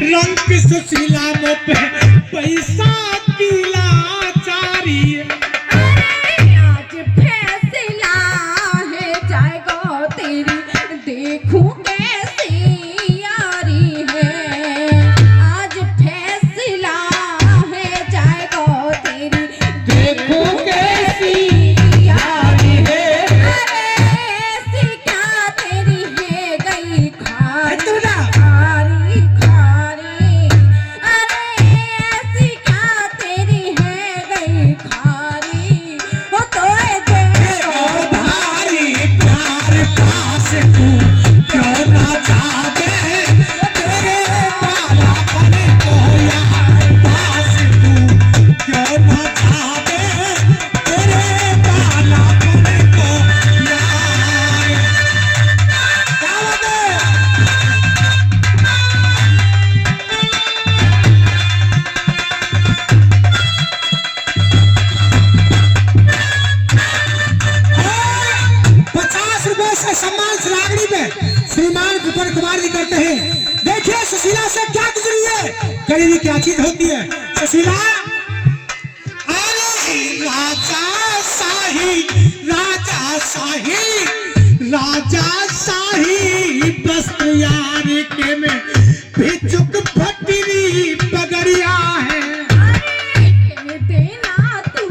रंग सुशीला मो पे पैसा की लाचारी। आज फैसला है जाएगा तेरी, देखूं कैसी यारी है। आज फैसला है जाएगा तेरी, देखो कैसी यारी है। अरे ऐसी क्या तेरी है गई खारी खारी खारी। अरे ऐसी क्या तेरी है गई खारी। वो तो देखो भारी प्यार पास तू क्यों ना जागे, तेरे बालापन को यार पास तू क्यों ना जागे, तेरे बालापन को यार। क्या बात है? ₹50 से सम्मान श्रावणी में श्रीमान विपिन कुमार जी करते हैं। देखिए सुशीला से क्या गुजरी है, गरीबी क्या चीज होती है। सुशीला अरे राजा शाही राजा शाही वस्त्र यार के में भिचुक भटरी पगड़िया है। कह देना तू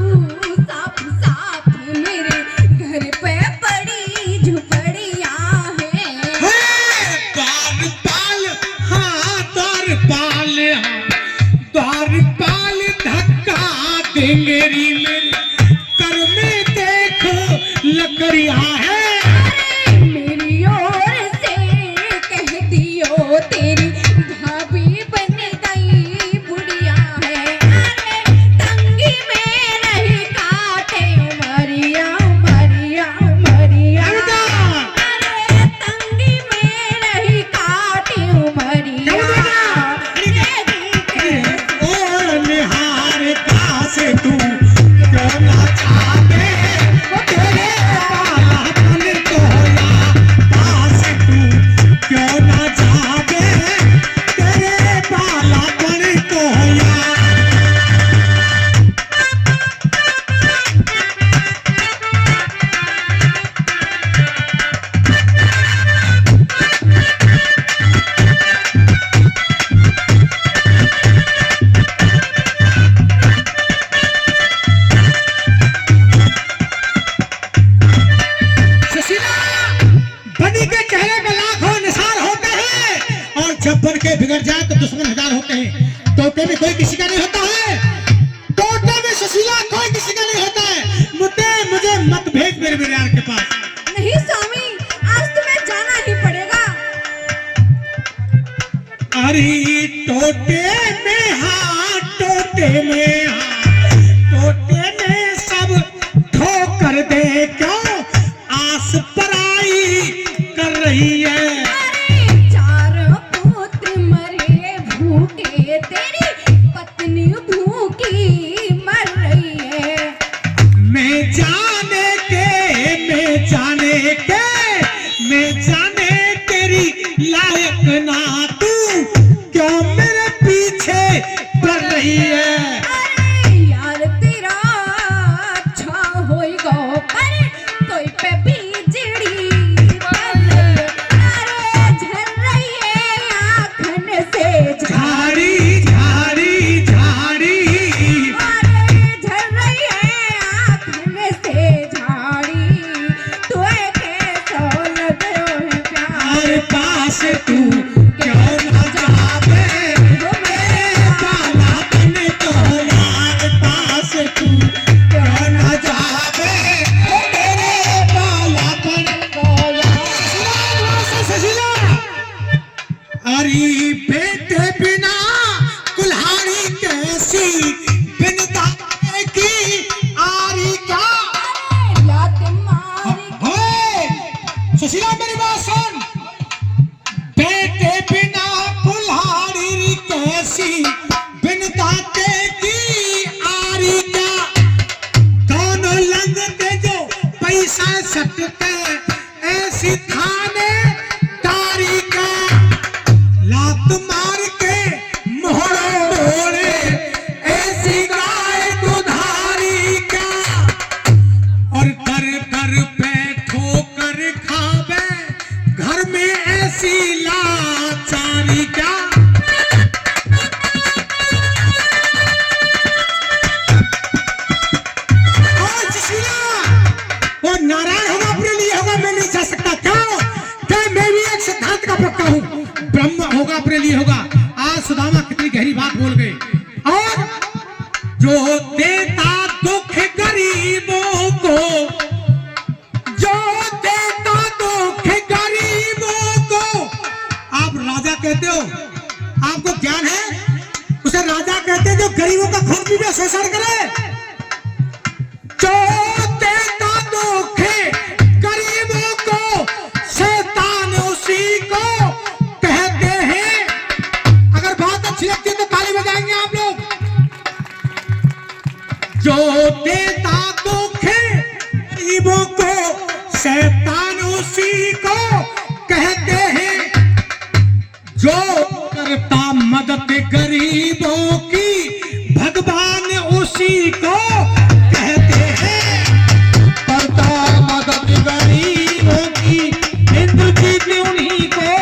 साफ साफ मेरे घर पे पड़ी झुपड़िया है। द्वारपाल द्वारपाल धक्का देंगेरी में कर में देखो लकड़िया है। मेरी ओर से कह दियो तेरी भाभी बन गई बुढ़िया है। अरे तंगी में रही काटे मरिया मरिया मरिया। अरे तंगी में रही काटे मरिया। ओ निहार पास तू क्यों ना जागे, तेरे बालापन को यार पास तू क्यों ना जागे, तेरे बालापन को यार। सुशीला बनी के चेहरे पे लाखों निशान होते हैं, और जब बन के बिगड़ जाए तो दुश्मन हजार होते हैं। टोटे में कोई किसी का नहीं होता है, टोटे में सुशीला कोई किसी का नहीं होता है। मुझे मत भेज मेरे यार के पास। नहीं स्वामी, आज तुम्हें जाना ही पड़ेगा। अरे टोटे में हाँ, टोटे में सब ठोकर दे क्यों आस पराई कर रही है। अरे चार पुत्र मरे भूखे, तेरी पत्नी भूखी मर रही है। मैं जाने तेरी लायक ना तू क्यों मेरे पीछे पड़ रही है। अरे यार तेरा अच्छा होएगा पर कोई पे बिजड़ी पड़ रही है। अरे झर रही है आँखन से झाड़ी झाड़ी झाड़ी अरे झर रही है आँखन से झाड़ी। तू कैसा लग रहा है प्यार और पास तू क्यों ना जावे, मेरे बालापन को यार पास तू क्यों ना जावे, मेरे बालापन को यार। सुशीला अरे बेटे बिना कुल्हाड़ी कैसी बिनता की आरी का। लात मार ओए, सुशीला मेरी बात सुन, बेटे बिना कुल्हाड़ी कैसी बिनता की आरी का। दोनों लगते जो पैसा सटते ऐसी थाने तारी का। लात मार के सुदामा कितनी गहरी बात बोल गए। और जो देता दुख गरीबों को, जो देता दुख गरीबों को, आप राजा कहते हो, आपको ज्ञान है, उसे राजा कहते हैं जो गरीबों का खून पी के शोषण करे। जो देता दुख गरीबों को, शैतान उसी को कहते हैं। अगर बात अच्छी लगती है तो ताली बजाएंगे आप लोग। जो देता दुख गरीबों को, शैतान उसी को कहते हैं। जो करता मदद गरीबों की, भगवान उसी को कहते हैं। करता मदद गरीबों की, इंद्रजीत उन्हीं को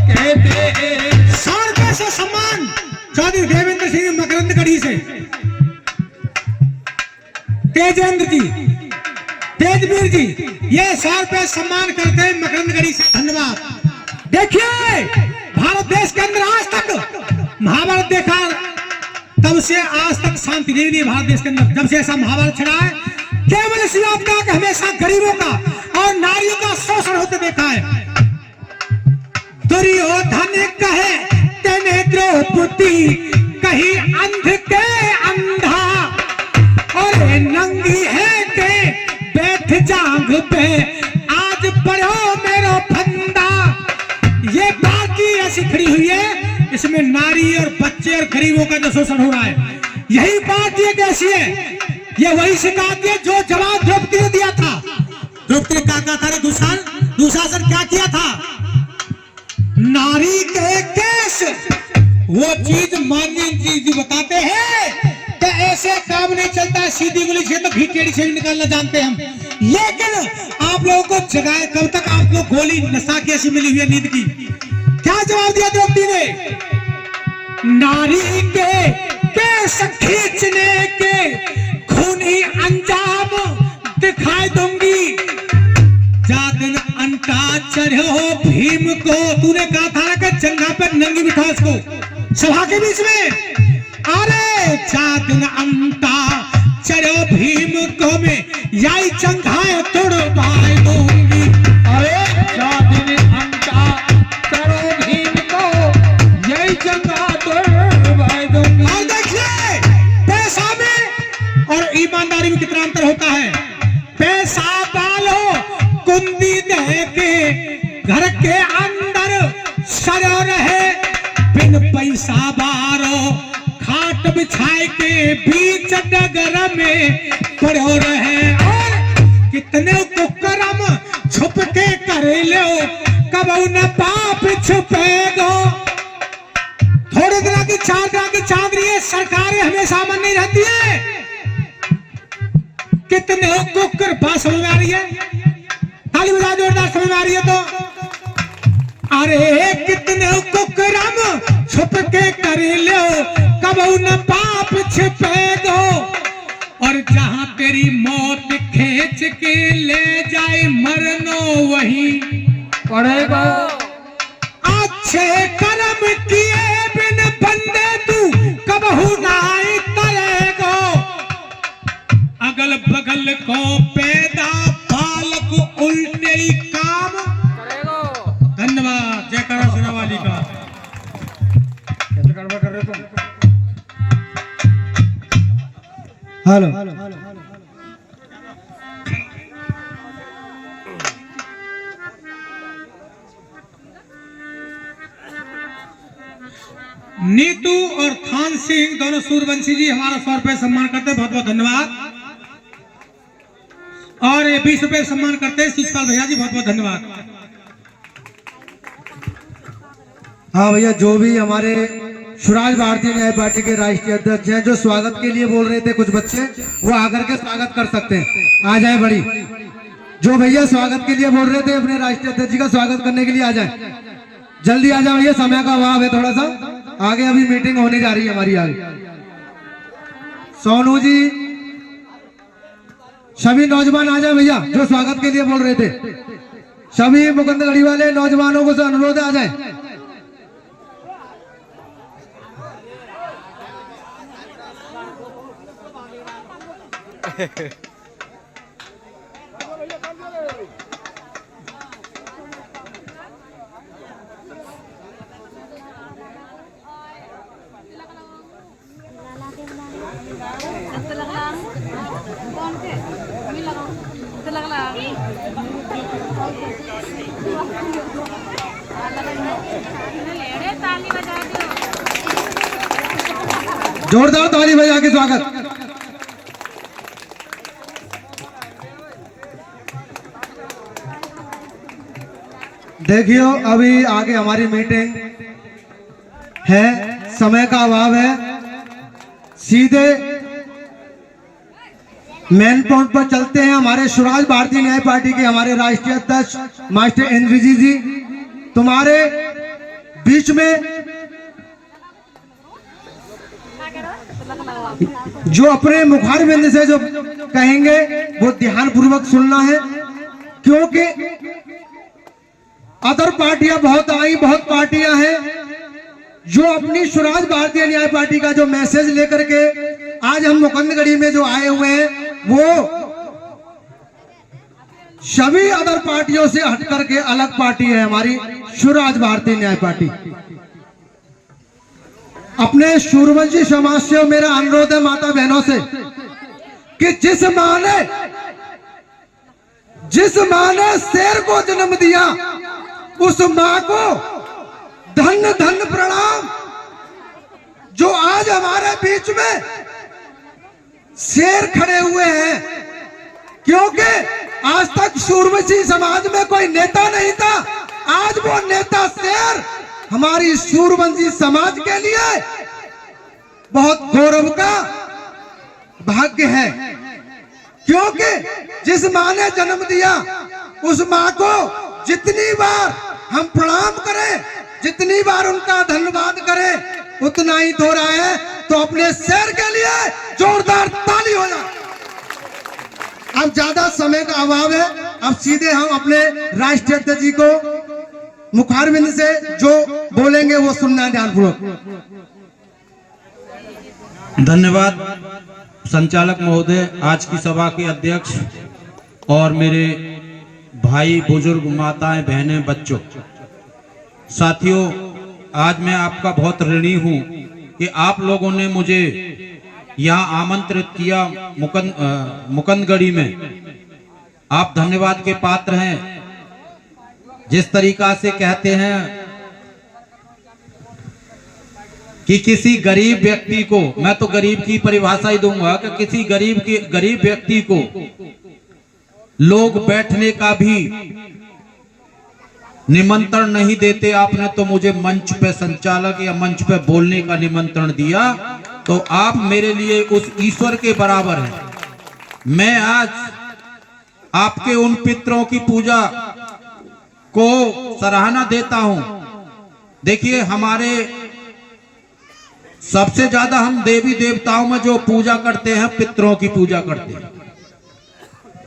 कहते हैं। 100 रुपए से सम्मान चौधरी देवेंद्र सिंह मकरंदगढ़ी से, तेजेंद्र जी, तेजवीर जी, ये 100 रुपए सम्मान करते हैं मकरंदगढ़ी से, धन्यवाद। देखिए भारत देश के अंदर आज तक महाभारत देखा, तब से आज तक शांति नहीं हुई भारत देश के अंदर। जब से ऐसा महाभारत छड़ा है, केवल इसी बात का कि हमेशा गरीबों का और नारियों का शोषण होते देखा है। दुर्योधन कहे तेने द्रौपदी, कहीं अंध के अंधा, और नंगी है के बैठ जांग पे, आज पढ़ो मेरा फंदा। ये पार्टी ऐसी खड़ी हुई है, इसमें नारी और बच्चे और गरीबों का जो शोषण हो रहा है, यही पार्टी एक ऐसी है, ये वही सिखाती है जो जवाब द्रौपदी ने दिया था। द्रौपदी ने क्या कहा था? दुशासन क्या किया था? नारी के केस, वो चीज माननीय जी बताते हैं कि ऐसे काम नहीं चलता, सीधी गोली से तो भी टेढ़ी से भी निकालना जानते हैं हम। लेकिन आप लोगों को जगाए कब तक? आपको गोली नशा की ऐसी मिली हुई है नींद की। क्या जवाब दिया द्रौपदी ने? नारी के केस खींचने के खूनी अंजाम दिखाई दूंगी। जा दिन अंटा चढ़ो भीम को, तूने कहा था ना कि जंगा पे नंगी बिठा उसको सभा के बीच में। अरे जा दिन अंटा चढ़ो भीम को, में यही जंघाएं तोड़वाई दूंगी। अरे जा दिन अंटा चढ़ो भीम को, यही जंघा तोड़वाई दूंगी। और देखिए पैसा में और ईमानदारी में कितना अंतर होता है। पैसा डालो कुंदी दे के, घर के अंदर सड़ो रहे, बिन पैसा बारो खाट बिछाए के बीच डगर में पड़ो रहे। और कितने कुकरम छुप के कर लो, कब न पाप छुपेगो। थोड़े दिन की 4 दिन की चांदनी है, सरकारें हमेशा अमन नहीं रहती है। कितने कुकर बात समझ में आ रही है? ताली बजा जोरदार, समझ में आ रही है तो। अरे कितने कुकरम छुप के कर लो, कब न पाप छिपेगो। और जहां तेरी मौत खींच के ले जाए, मरनो वही पड़ेगा। अच्छे कर्म किए बिन बंदे तू कबहू नाई तरेगो। अगल बगल को पैदा बालक उल्टे ही काम करेगो। धन्यवाद, जयकारा सिरावाली का। कैसे गड़बड़ कर रहे तुम? हेलो, नीतू और खान सिंह दोनों सूरवंशी जी हमारा 100 रुपए सम्मान करते हैं, बहुत बहुत धन्यवाद। और 20 रुपए सम्मान करते हैं शिशपाल भैया जी, बहुत बहुत धन्यवाद। हाँ भैया, जो भी हमारे स्वराज भारतीय न्याय पार्टी के राष्ट्रीय अध्यक्ष हैं, जो स्वागत के लिए बोल रहे थे कुछ बच्चे, वो आकर के स्वागत कर सकते हैं। आ जाए बड़ी, जो भैया स्वागत के लिए बोल रहे थे अपने राष्ट्रीय अध्यक्ष जी का स्वागत करने के लिए आ जाए, जल्दी आ जाओ भैया, समय का अभाव है थोड़ा सा, आगे अभी मीटिंग होने जा रही है हमारी आगे। सोनू जी, सभी नौजवान आ जाए भैया जो स्वागत के लिए बोल रहे थे। सभी मुकंदगढ़ी वाले नौजवानों को से अनुरोध आ जाए। जोरदार ताली बजा के स्वागत। देखियो अभी आगे हमारी मीटिंग है, समय का अभाव है, सीधे मेन पॉइंट पर चलते हैं। हमारे स्वराज भारतीय न्याय पार्टी के हमारे राष्ट्रीय अध्यक्ष मास्टर इंद्रजीत जी तुम्हारे बीच में जो अपने मुखार बिंद से जो कहेंगे वो ध्यान पूर्वक सुनना है, क्योंकि अदर पार्टियां बहुत आई, बहुत पार्टियां हैं जो अपनी स्वराज भारतीय न्याय पार्टी का जो मैसेज लेकर के आज हम मुकंदगढ़ी में जो आए हुए हैं वो सभी अदर पार्टियों से हटकर के अलग पार्टी है हमारी स्वराज भारतीय न्याय पार्टी। अपने सूर्यवंशी समाज से मेरा अनुरोध है माता बहनों से कि जिस मां ने शेर को जन्म दिया उस मां को धन धन प्रणाम। जो आज हमारे बीच में शेर खड़े हुए हैं, क्योंकि आज तक सूर्यवंशी समाज में कोई नेता नहीं था, आज वो नेता शेर हमारी सूर्यवंशी समाज के लिए बहुत गौरव का भाग्य है। क्योंकि जिस मां ने जन्म दिया उस मां को जितनी बार हम प्रणाम करें, जितनी बार उनका धन्यवाद करें उतना ही थोड़ा है। तो अपने शेर के लिए जोरदार ताली हो जाए। अब ज्यादा समय का अभाव है, अब सीधे हम अपने राष्ट्रीय अध्यक्ष जी को मुखारबिंद से जो बोलेंगे वो सुनना ध्यानपूर्वक। धन्यवाद संचालक महोदय, आज की सभा के अध्यक्ष और मेरे भाई बुजुर्ग, माताएं, बहनें, बच्चों, साथियों, आज मैं आपका बहुत ऋणी हूं कि आप लोगों ने मुझे यहाँ आमंत्रित किया मुकंदगढ़ी में। आप धन्यवाद के पात्र हैं। जिस तरीका से कहते हैं कि किसी गरीब व्यक्ति को, मैं तो गरीब की परिभाषा ही दूंगा कि किसी गरीब व्यक्ति को लोग बैठने का भी निमंत्रण नहीं देते, आपने तो मुझे मंच पे संचालक या मंच पे बोलने का निमंत्रण दिया, तो आप मेरे लिए उस ईश्वर के बराबर हैं। मैं आज आपके उन पितरों की पूजा को सराहना देता हूं। देखिए, हमारे सबसे ज्यादा हम देवी देवताओं में जो पूजा करते हैं, पितरों की पूजा करते हैं।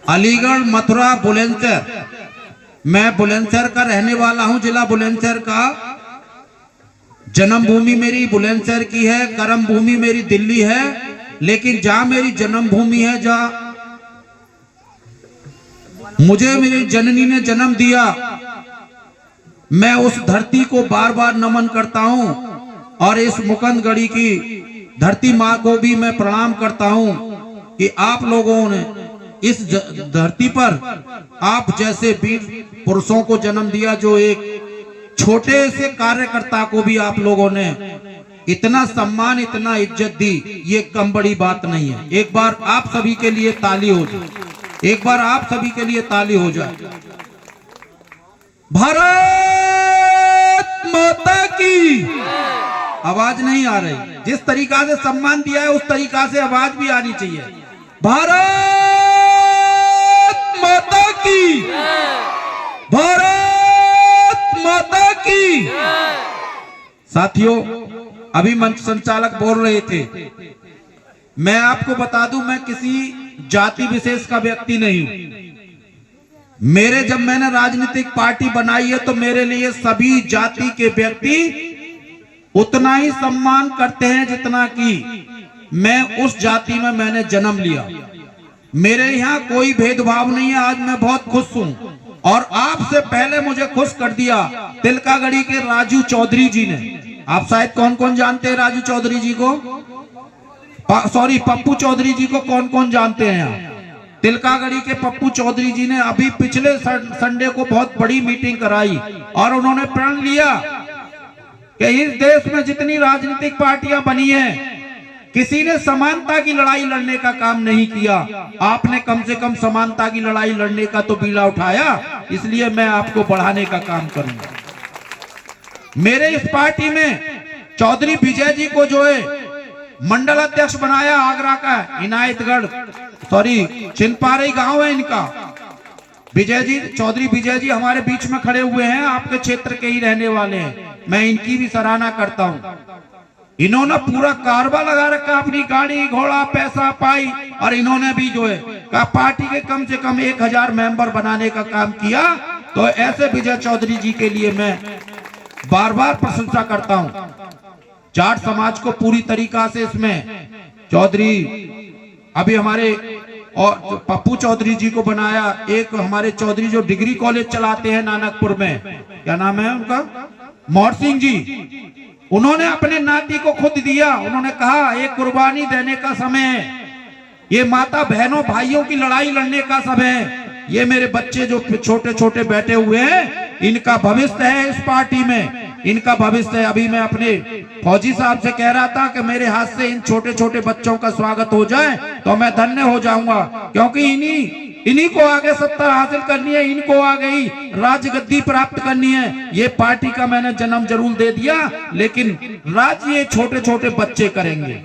अलीगढ़, मथुरा, बुलंदशहर, मैं बुलंदशहर का रहने वाला हूं, जिला बुलंदशहर का। जन्मभूमि मेरी बुलंदशहर की है, कर्म भूमि मेरी दिल्ली है, लेकिन जहां मेरी जन्मभूमि है, जहां मुझे मेरी जननी ने जन्म दिया, मैं उस धरती को बार बार नमन करता हूं और इस मुकंदगढ़ी की धरती मां को भी मैं प्रणाम करता हूं कि आप लोगों ने इस धरती पर आप जैसे वीर पुरुषों को जन्म दिया, जो एक छोटे से कार्यकर्ता को भी आप लोगों ने इतना सम्मान, इतना इज्जत दी, ये कम बड़ी बात नहीं है। एक बार आप सभी के लिए ताली हो जाए, एक बार आप सभी के लिए ताली हो जाए। भारत माता की आवाज नहीं आ रही। जिस तरीका से सम्मान दिया है उस तरीका से आवाज भी आनी चाहिए। भारत माता की, भारत माता की। साथियों, अभी मंच संचालक बोल रहे थे, मैं आपको बता दूं, मैं किसी जाति विशेष का व्यक्ति नहीं हूं। जब मैंने राजनीतिक पार्टी बनाई है तो मेरे लिए सभी जाति के व्यक्ति उतना ही सम्मान करते हैं जितना कि मैं उस जाति में मैंने जन्म लिया। मेरे यहाँ कोई भेदभाव नहीं है। आज मैं बहुत खुश हूँ और आपसे पहले मुझे खुश कर दिया तिलकागढ़ी के राजू चौधरी जी ने। आप शायद कौन कौन जानते हैं राजू चौधरी जी को? सॉरी, पप्पू चौधरी जी को कौन कौन जानते हैं यहाँ? तिलकागढ़ी के पप्पू चौधरी जी ने अभी पिछले संडे को बहुत बड़ी मीटिंग कराई और उन्होंने प्रण लिया कि इस देश में जितनी राजनीतिक पार्टियां बनी हैं, किसी ने समानता की लड़ाई लड़ने का काम नहीं किया। आपने कम से कम समानता की लड़ाई लड़ने का तो बीड़ा उठाया, इसलिए मैं आपको बढ़ाने का काम करूंगा। मेरे इस पार्टी में चौधरी विजय जी को जो है मंडल अध्यक्ष बनाया, आगरा का इनायतगढ़, सॉरी चिंपारी गांव है इनका। विजय जी, चौधरी विजय जी हमारे बीच में खड़े हुए हैं, आपके क्षेत्र के ही रहने वाले हैं। मैं इनकी भी सराहना करता हूं। इन्होंने पूरा कारवा लगा रखा, अपनी गाड़ी घोड़ा पैसा पाई, और इन्होंने भी जो है पार्टी के कम से कम 1000 मेंबर बनाने का काम किया। तो ऐसे विजय चौधरी जी के लिए मैं बार बार प्रशंसा करता हूं। जाट समाज को पूरी तरीका से इसमें चौधरी, अभी हमारे और पप्पू चौधरी जी को बनाया, एक हमारे चौधरी जो डिग्री कॉलेज चलाते हैं नानकपुर में, क्या नाम है उनका, मोहर सिंह जी, उन्होंने अपने नाती को खुद दिया। उन्होंने कहा एक कुर्बानी देने का समय है, ये माता बहनों भाइयों की लड़ाई लड़ने का समय है। ये मेरे बच्चे जो छोटे छोटे बैठे हुए हैं, इनका भविष्य है इस पार्टी में, इनका भविष्य है। अभी मैं अपने फौजी साहब से कह रहा था कि मेरे हाथ से इन छोटे छोटे बच्चों का स्वागत हो जाए तो मैं धन्य हो जाऊंगा, क्योंकि इन्हीं को आगे सत्ता हासिल करनी है, इनको आगे ही राज गद्दी प्राप्त करनी है। ये पार्टी का मैंने जन्म जरूर दे दिया, लेकिन राज ये छोटे छोटे बच्चे करेंगे,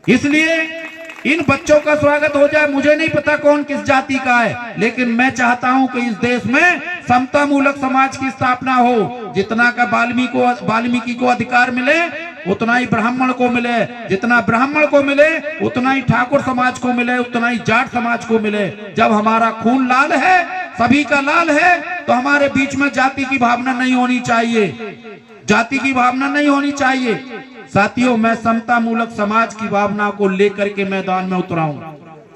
इसलिए इन बच्चों का स्वागत हो जाए। मुझे नहीं पता कौन किस जाति का है, लेकिन मैं चाहता हूं कि इस देश में समता मूलक समाज की स्थापना हो। जितना का वाल्मीकि को अधिकार मिले उतना ही ब्राह्मण को मिले, जितना ब्राह्मण को मिले उतना ही ठाकुर समाज को मिले, उतना ही जाट समाज को मिले। जब हमारा खून लाल है, सभी का लाल है, तो हमारे बीच में जाति की भावना नहीं होनी चाहिए, जाति की भावना नहीं होनी चाहिए। साथियों, मैं समता मूलक समाज की भावना को लेकर के मैदान में उतरा हूं।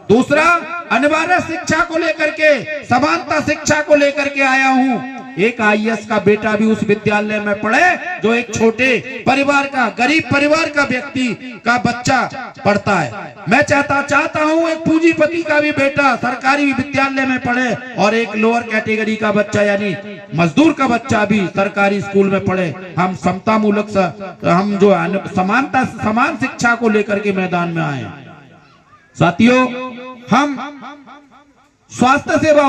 दूसरा, अनिवार्य शिक्षा को लेकर के, समानता शिक्षा को लेकर के आया हूं। एक आईएएस का बेटा भी उस विद्यालय में पढ़े जो एक छोटे परिवार का, गरीब परिवार का व्यक्ति का बच्चा पढ़ता है। मैं चाहता हूं एक पूंजीपति का भी बेटा सरकारी विद्यालय में पढ़े और एक लोअर कैटेगरी का बच्चा यानी मजदूर का बच्चा भी सरकारी स्कूल में पढ़े। हम समता मूलक हम जो समानता, समान शिक्षा को लेकर के मैदान में आए। साथियों, हम स्वास्थ्य सेवा,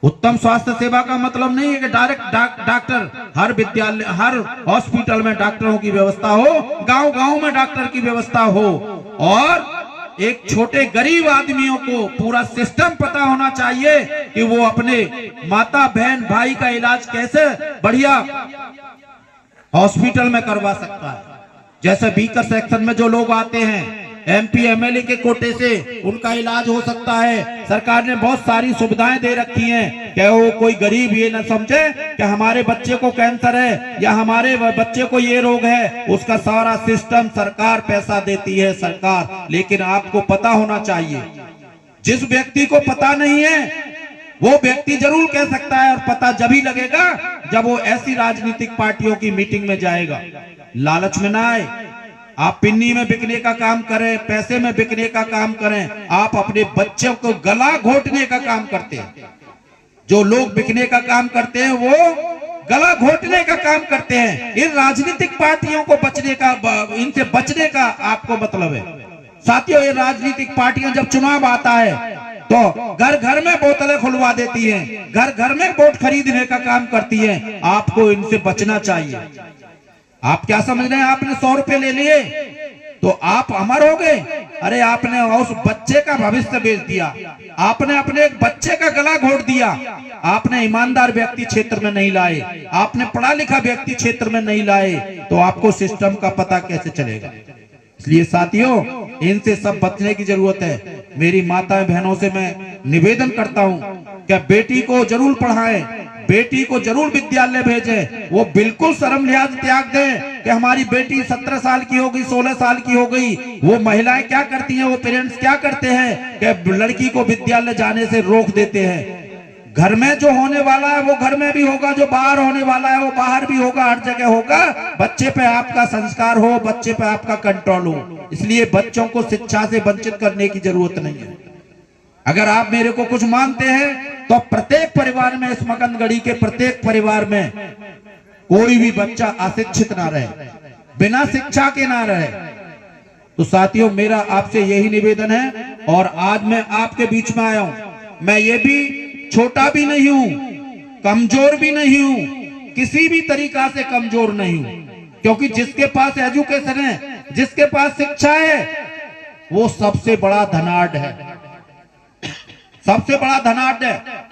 उत्तम स्वास्थ्य सेवा का मतलब नहीं है कि डायरेक्ट डॉक्टर हर विद्यालय, हर हॉस्पिटल में डॉक्टरों की व्यवस्था हो, गांव गांव में डॉक्टर की व्यवस्था हो, और एक छोटे गरीब आदमियों को पूरा सिस्टम पता होना चाहिए कि वो अपने माता बहन भाई का इलाज कैसे बढ़िया हॉस्पिटल में करवा सकता है। जैसे बीकर सेक्शन में जो लोग आते हैं, एमपी एमएलए के कोटे से उनका इलाज हो सकता है। सरकार ने बहुत सारी सुविधाएं दे रखी हैं कि वो कोई गरीब ये न समझे कि हमारे बच्चे को कैंसर है या हमारे बच्चे को ये रोग है, उसका सारा सिस्टम सरकार पैसा देती है सरकार। लेकिन आपको पता होना चाहिए, जिस व्यक्ति को पता नहीं है वो व्यक्ति जरूर कह सकता है, और पता जब ही लगेगा जब वो ऐसी राजनीतिक पार्टियों की मीटिंग में जाएगा। लालच में ना आए, आप पिन्नी में बिकने का काम करें, पैसे में बिकने का काम करें, आप अपने बच्चों को गला घोटने का काम करते हैं। जो लोग बिकने का काम करते हैं वो गला घोटने का काम करते हैं। इन राजनीतिक पार्टियों को बचने का, इनसे बचने का आपको मतलब है। साथियों, ये राजनीतिक पार्टियां जब चुनाव आता है तो घर घर में बोतलें खुलवा देती हैं, घर घर में वोट खरीदने का काम करती हैं। आपको इनसे बचना चाहिए। आप क्या समझ रहे हैं, आपने 100 रुपए ले लिए तो आप अमर हो गए? अरे आपने उस बच्चे का भविष्य बेच दिया, आपने अपने एक बच्चे का गला घोट दिया, आपने ईमानदार व्यक्ति क्षेत्र में नहीं लाए, आपने पढ़ा लिखा व्यक्ति क्षेत्र में नहीं लाए, तो आपको सिस्टम का पता कैसे चलेगा? इसलिए साथियों, इनसे सब बचने की जरूरत है। मेरी माता बहनों से मैं निवेदन करता हूं कि बेटी को जरूर पढ़ाएं, बेटी को जरूर विद्यालय भेजें। वो बिल्कुल शर्म लिहाज त्याग दें कि हमारी बेटी 17 साल की हो गई, 16 साल की हो गई, वो महिलाएं क्या करती हैं, वो पेरेंट्स क्या करते हैं कि लड़की को विद्यालय जाने से रोक देते हैं। घर में जो होने वाला है वो घर में भी होगा, जो बाहर होने वाला है वो बाहर भी होगा, हर जगह होगा। बच्चे पे आपका संस्कार हो, बच्चे पे आपका कंट्रोल हो, इसलिए बच्चों को शिक्षा से वंचित करने की जरूरत नहीं है। अगर आप मेरे को कुछ मानते हैं तो प्रत्येक परिवार में, इस मकंदगढ़ी के प्रत्येक परिवार में कोई भी बच्चा अशिक्षित ना रहे, बिना शिक्षा के ना रहे। तो साथियों, मेरा आपसे यही निवेदन है। और आज मैं आपके बीच में आया हूं। मैं ये भी छोटा भी नहीं हूं, कमजोर भी नहीं हूं, किसी भी तरीका से कमजोर नहीं हूं, क्योंकि जिसके पास एजुकेशन है, जिसके पास शिक्षा है, वो सबसे बड़ा धनाढ्य है, सबसे बड़ा धनाढ्य है।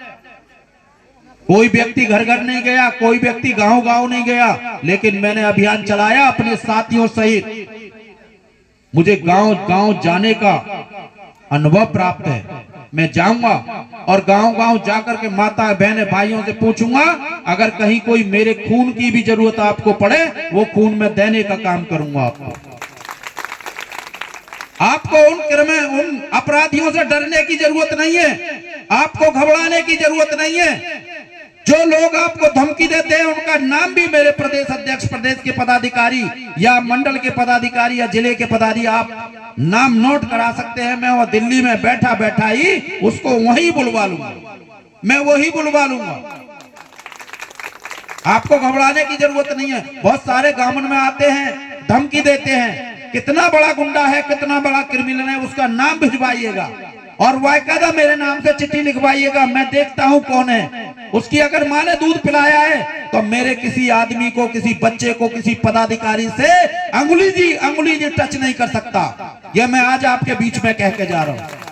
कोई व्यक्ति घर घर नहीं गया, कोई व्यक्ति गांव गांव नहीं गया, लेकिन मैंने अभियान चलाया अपने साथियों सहित। मुझे गांव गांव जाने का अनुभव प्राप्त है। मैं जाऊंगा और गांव गांव जाकर के माता बहने भाइयों से पूछूंगा, अगर कहीं कोई मेरे खून की भी जरूरत आपको पड़े, वो खून मैं देने का काम करूंगा। आपको उन अपराधियों से डरने की जरूरत नहीं है, आपको घबराने की जरूरत नहीं है। जो लोग आपको धमकी देते हैं उनका नाम भी मेरे प्रदेश अध्यक्ष, प्रदेश के पदाधिकारी या मंडल के पदाधिकारी या जिले के पदाधिकारी आप नाम नोट करा सकते हैं। मैं वो दिल्ली में बैठा बैठा ही उसको वहीं बुलवा लूंगा, मैं वही बुलवा लूंगा। आपको घबराने की जरूरत नहीं है। बहुत सारे गांव में आते हैं, धमकी देते हैं, कितना बड़ा गुंडा है, कितना बड़ा क्रिमिनल है, उसका नाम भिजवाइएगा और वाकायदा मेरे नाम से चिट्ठी लिखवाइएगा, मैं देखता हूं कौन है। उसकी अगर मां ने दूध पिलाया है तो मेरे किसी आदमी को, किसी बच्चे को, किसी पदाधिकारी से अंगुली जी टच नहीं कर सकता। यह मैं आज आपके बीच में कह के जा रहा हूं।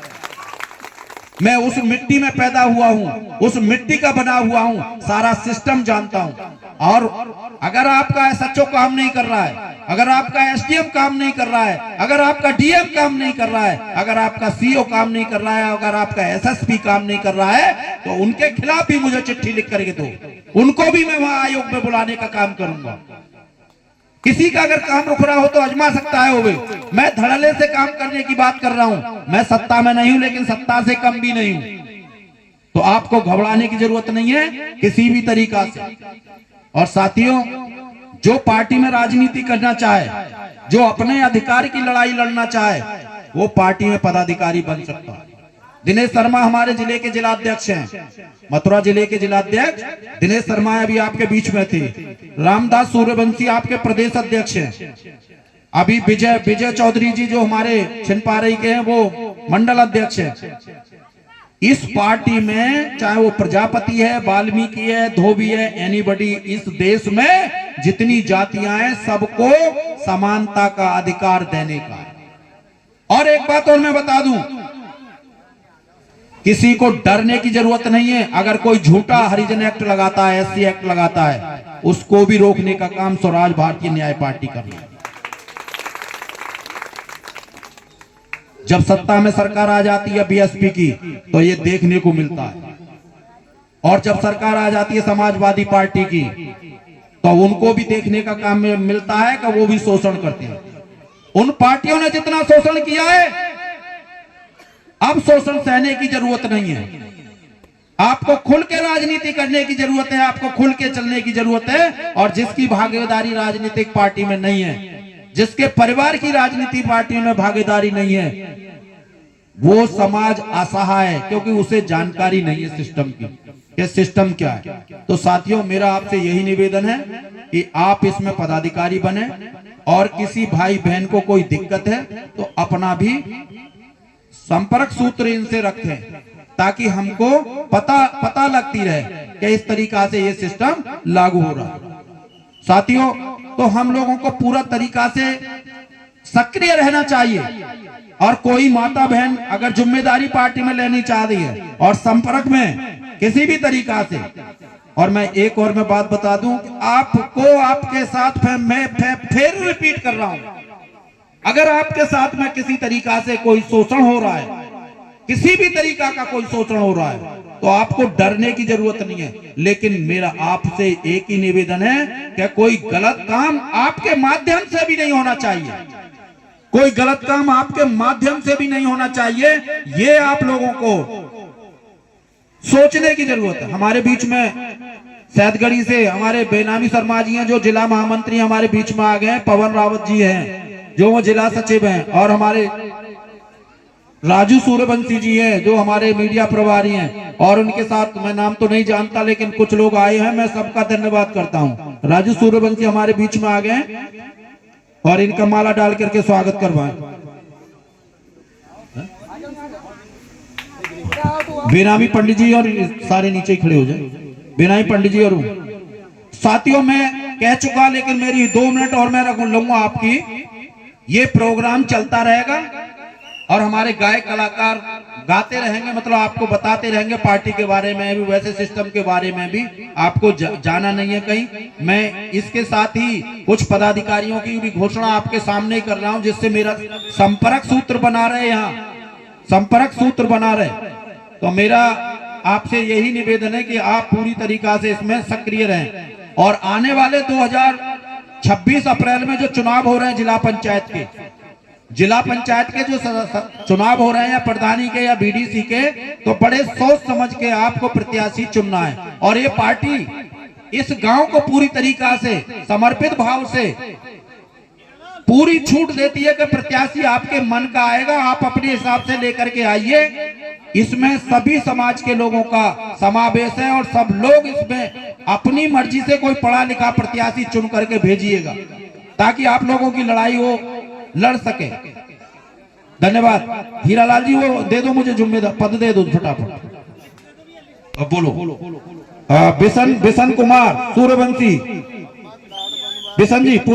मैं उस मिट्टी में पैदा हुआ हूं, उस मिट्टी का बना हुआ हूं, सारा सिस्टम जानता हूं। और अगर आपका एसएचओ काम नहीं कर रहा है, अगर आपका एसडीएम काम नहीं कर रहा है, अगर आपका डीएम काम नहीं कर रहा है, अगर आपका सीओ काम नहीं कर रहा है, अगर आपका एसएसपी काम नहीं कर रहा है, तो उनके खिलाफ भी मुझे चिट्ठी लिख करके दो, उनको भी मैं वहां आयोग में बुलाने का काम करूंगा। किसी का अगर काम रुक रहा हो तो आजमा सकता है वो भी। मैं धड़ल्ले से काम करने की बात कर रहा हूं। मैं सत्ता में नहीं हूं, लेकिन सत्ता से कम भी नहीं हूं। तो आपको घबराने की जरूरत नहीं है किसी भी तरीका से। और साथियों, जो पार्टी में राजनीति करना चाहे, जो अपने अधिकार की लड़ाई लड़ना चाहे, वो पार्टी में पदाधिकारी बन सकता है। दिनेश शर्मा हमारे जिले के जिलाध्यक्ष हैं, मथुरा जिले के जिलाध्यक्ष दिनेश शर्मा अभी आपके बीच में थे। रामदास सूर्यवंशी आपके प्रदेश अध्यक्ष हैं। अभी विजय चौधरी जी जो हमारे छिनपारई के हैं, वो मंडल अध्यक्ष हैं। इस पार्टी में चाहे वो प्रजापति है, वाल्मीकि है, धोबी है, एनीबडी, इस देश में जितनी जातियां हैं सबको समानता का अधिकार देने का। और एक बात और मैं बता दूं, किसी को डरने की जरूरत नहीं है। अगर कोई झूठा हरिजन एक्ट लगाता है, एससी एक्ट लगाता है, उसको भी रोकने का काम स्वराज भारतीय न्याय पार्टी कर रही है। जब सत्ता में सरकार आ जाती है बीएसपी की, तो ये देखने को मिलता है। और जब सरकार आ जाती है समाजवादी पार्टी की, तो उनको भी देखने का काम मिलता है कि वो भी शोषण करते हैं। उन पार्टियों ने जितना शोषण किया है, अब शोषण सहने की जरूरत नहीं है। आपको खुल के राजनीति करने की जरूरत है, आपको खुल के चलने की जरूरत है। और जिसकी भागीदारी राजनीतिक पार्टी में नहीं है, जिसके परिवार की राजनीति पार्टी में भागीदारी नहीं है, वो समाज असहाय है, क्योंकि उसे जानकारी नहीं है सिस्टम की, ये सिस्टम क्या है। तो साथियों, मेरा आपसे यही निवेदन है कि आप इसमें पदाधिकारी बने, और किसी भाई बहन को कोई दिक्कत है तो अपना भी संपर्क सूत्र इनसे रखें, ताकि हमको पता लगती रहे कि इस तरीका से ये सिस्टम लागू हो रहा है। साथियों, तो हम लोगों को पूरा तरीका से सक्रिय रहना चाहिए। और कोई माता बहन अगर जिम्मेदारी पार्टी में लेनी चाह रही है और संपर्क में किसी भी तरीका से, और मैं एक और मैं बात बता दूं कि आपको आपके साथ मैं फिर रिपीट कर रहा हूं, अगर आपके साथ में किसी तरीका से कोई शोषण हो रहा है, किसी भी तरीका का कोई शोषण हो रहा है तो आपको डरने की जरूरत नहीं है। लेकिन मेरा आपसे एक ही निवेदन है कि कोई गलत काम आपके माध्यम से भी नहीं होना चाहिए, कोई गलत काम आपके माध्यम से भी नहीं होना चाहिए। ये आप लोगों को सोचने की जरूरत है। हमारे बीच में सैदगढ़ी से हमारे बेनामी शर्मा जी हैं, जो जिला महामंत्री हमारे बीच में आ गए हैं। पवन रावत जी हैं, जो वो जिला सचिव हैं, और हमारे राजू सूर्यवंशी जी हैं, जो हमारे मीडिया प्रभारी हैं। और उनके साथ मैं नाम तो नहीं जानता, लेकिन कुछ लोग आए हैं, मैं सबका धन्यवाद करता हूं। राजू सूर्यवंशी हमारे बीच में आ गए हैं और इनका माला डाल करके स्वागत करवाएं। बेनामी पंडित जी और सारे नीचे खड़े हो जाए, बेनामी पंडित जी। और साथियों मैं कह चुका, लेकिन मेरी 2 मिनट और मैं लूंगा आपकी। ये प्रोग्राम चलता रहेगा और हमारे गायक कलाकार गाते रहेंगे, मतलब आपको बताते रहेंगे पार्टी के बारे में भी, वैसे सिस्टम के बारे में भी। आपको जाना नहीं है कहीं। मैं इसके साथ ही कुछ पदाधिकारियों की भी घोषणा आपके सामने कर रहा हूं, जिससे मेरा संपर्क सूत्र बना रहे, यहाँ संपर्क सूत्र बना रहे। तो मेरा आपसे यही निवेदन है कि आप पूरी तरीका से इसमें सक्रिय रहें। और आने वाले 2026 अप्रैल में जो चुनाव हो रहे हैं जिला पंचायत के जो चुनाव हो रहे हैं, या प्रधानी के या बीडीसी के, तो बड़े सोच समझ के आपको प्रत्याशी चुनना है। और ये पार्टी इस गांव को पूरी तरीका से समर्पित भाव से पूरी छूट देती है कि प्रत्याशी आपके मन का आएगा, आप अपने हिसाब से लेकर के आइए। इसमें सभी समाज के लोगों का समावेश है और सब लोग इसमें अपनी मर्जी से कोई पढ़ा लिखा प्रत्याशी चुन करके भेजिएगा, ताकि आप लोगों की लड़ाई वो लड़ सके। धन्यवाद। हीरालाल जी, वो दे दो मुझे जिम्मेदार पद, दे दो फटाफट। अब बोलो। बिशन कुमार सूर्यवंशी, बिशन जी पूरे